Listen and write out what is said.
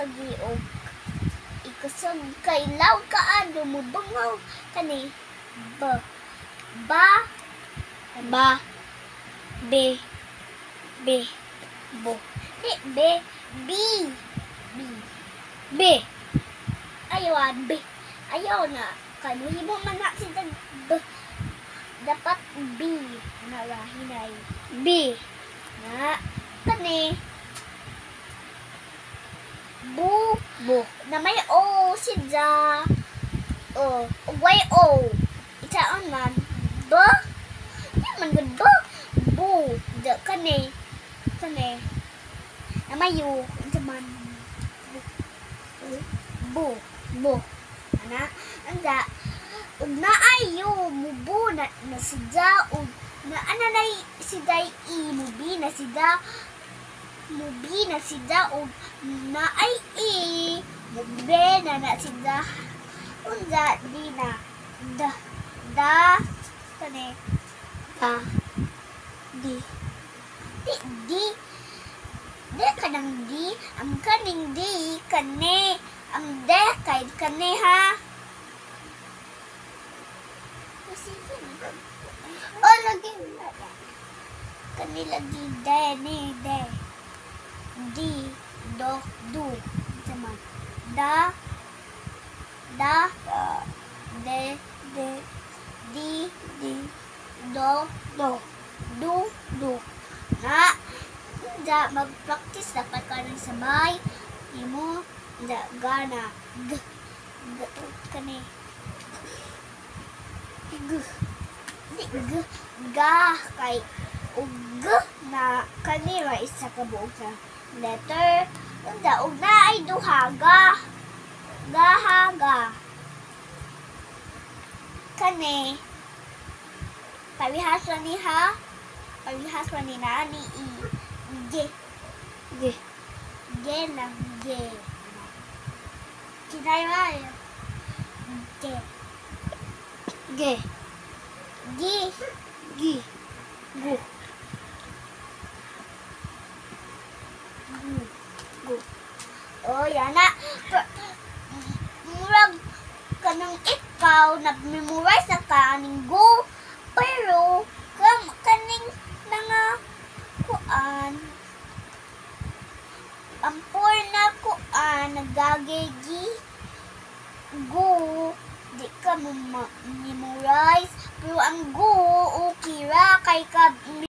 ikasagi o ikasag kay law kaado mo bangaw kani ba be bo di be be ayawan be ayaw na kay mo man na si dapat B na hinay B na kani bu na may O sidya o way O itaon man ba di man gud ba bu da kani na may U ita man bu ana anda ug naayo mubo na sidya ug na ananay siday I mubi na sidya ug naay I mugbe na sidya unja di na da kani di kanang di ang kaning di kani ang de kay kani ha. Oh, lagi. Kani lagi de. Di, do, du. Sama. Da, de, di, do, du. Na, da, mag-practice dapat ka ng sabay. Imo, da, gana. Kani. Ga kay ug na kanira isa ka buok sa letter unda ug naay duha ga kani parihas ra ni na ni I ge lang ge kinay ra ge gu oh yana murag kanang ikaw nag-memorize na ka aning gu pero kaning mga kuan ampor na kuan nagagigi gu di ka memorize pero ang gu okay ra kay ka